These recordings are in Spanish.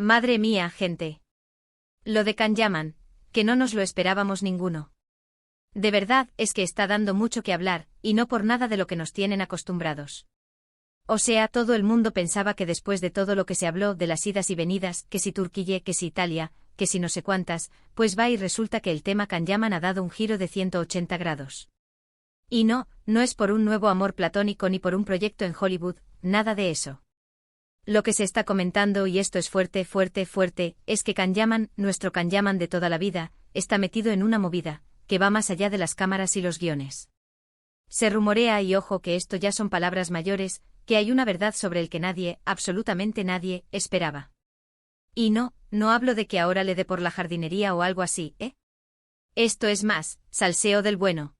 Madre mía, gente. Lo de Kan-Yaman, que no nos lo esperábamos ninguno. De verdad es que está dando mucho que hablar, y no por nada de lo que nos tienen acostumbrados. O sea, todo el mundo pensaba que después de todo lo que se habló de las idas y venidas, que si Turquía, que si Italia, que si no sé cuántas, pues va y resulta que el tema Kan-Yaman ha dado un giro de 180 grados. Y no es por un nuevo amor platónico ni por un proyecto en Hollywood, nada de eso. Lo que se está comentando, y esto es fuerte, es que Kan-Yaman, nuestro Kan-Yaman de toda la vida, está metido en una movida, que va más allá de las cámaras y los guiones. Se rumorea, y ojo que esto ya son palabras mayores, que hay una verdad sobre el que nadie, absolutamente nadie, esperaba. Y no hablo de que ahora le dé por la jardinería o algo así, ¿eh? Esto es más, salseo del bueno.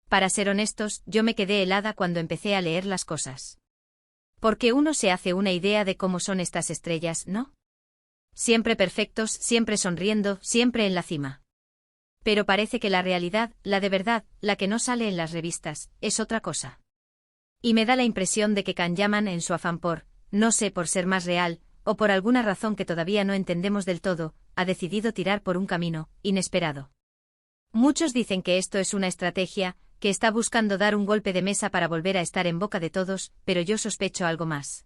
Para ser honestos, yo me quedé helada cuando empecé a leer las cosas. Porque uno se hace una idea de cómo son estas estrellas, ¿no? Siempre perfectos, siempre sonriendo, siempre en la cima. Pero parece que la realidad, la de verdad, la que no sale en las revistas, es otra cosa. Y me da la impresión de que Kan-Yaman, en su afán por, no sé, por ser más real, o por alguna razón que todavía no entendemos del todo, ha decidido tirar por un camino inesperado. Muchos dicen que esto es una estrategia, que está buscando dar un golpe de mesa para volver a estar en boca de todos, pero yo sospecho algo más.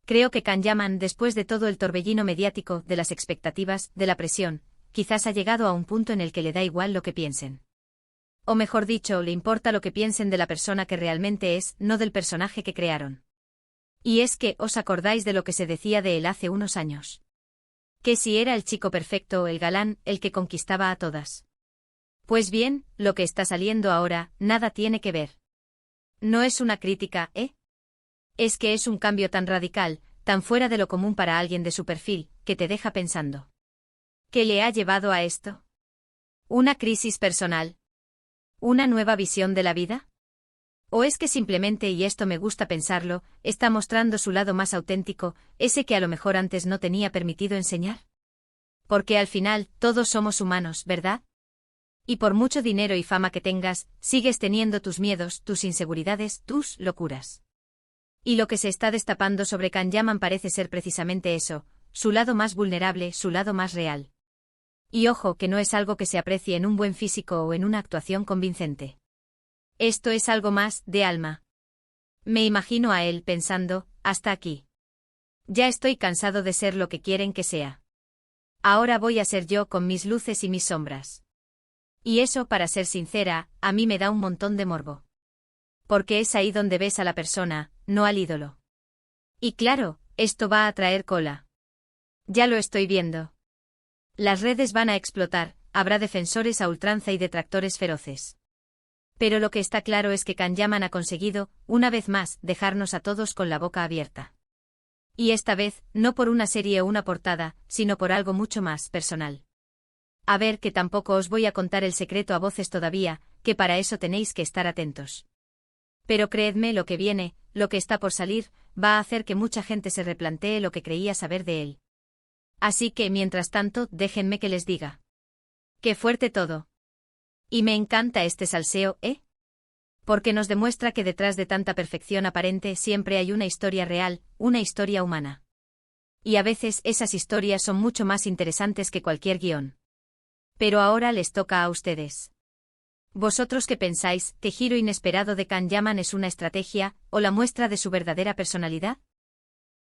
Creo que Kan-Yaman, después de todo el torbellino mediático, de las expectativas, de la presión, quizás ha llegado a un punto en el que le da igual lo que piensen. O mejor dicho, le importa lo que piensen de la persona que realmente es, no del personaje que crearon. Y es que, ¿os acordáis de lo que se decía de él hace unos años? Que si era el chico perfecto o el galán, el que conquistaba a todas. Pues bien, lo que está saliendo ahora, nada tiene que ver. No es una crítica, ¿eh? Es que es un cambio tan radical, tan fuera de lo común para alguien de su perfil, que te deja pensando. ¿Qué le ha llevado a esto? ¿Una crisis personal? ¿Una nueva visión de la vida? ¿O es que simplemente, y esto me gusta pensarlo, está mostrando su lado más auténtico, ese que a lo mejor antes no tenía permitido enseñar? Porque al final, todos somos humanos, ¿verdad? Y por mucho dinero y fama que tengas, sigues teniendo tus miedos, tus inseguridades, tus locuras. Y lo que se está destapando sobre Kan-Yaman parece ser precisamente eso, su lado más vulnerable, su lado más real. Y ojo que no es algo que se aprecie en un buen físico o en una actuación convincente. Esto es algo más, de alma. Me imagino a él pensando, hasta aquí. Ya estoy cansado de ser lo que quieren que sea. Ahora voy a ser yo con mis luces y mis sombras. Y eso, para ser sincera, a mí me da un montón de morbo. Porque es ahí donde ves a la persona, no al ídolo. Y claro, esto va a traer cola. Ya lo estoy viendo. Las redes van a explotar, habrá defensores a ultranza y detractores feroces. Pero lo que está claro es que Kan-Yaman ha conseguido, una vez más, dejarnos a todos con la boca abierta. Y esta vez, no por una serie o una portada, sino por algo mucho más personal. A ver, que tampoco os voy a contar el secreto a voces todavía, que para eso tenéis que estar atentos. Pero creedme, lo que viene, lo que está por salir, va a hacer que mucha gente se replantee lo que creía saber de él. Así que, mientras tanto, déjenme que les diga. ¡Qué fuerte todo! Y me encanta este salseo, ¿eh? Porque nos demuestra que detrás de tanta perfección aparente siempre hay una historia real, una historia humana. Y a veces esas historias son mucho más interesantes que cualquier guión. Pero ahora les toca a ustedes. ¿Vosotros qué pensáis? ¿Qué giro inesperado de Kan-Yaman es una estrategia, o la muestra de su verdadera personalidad?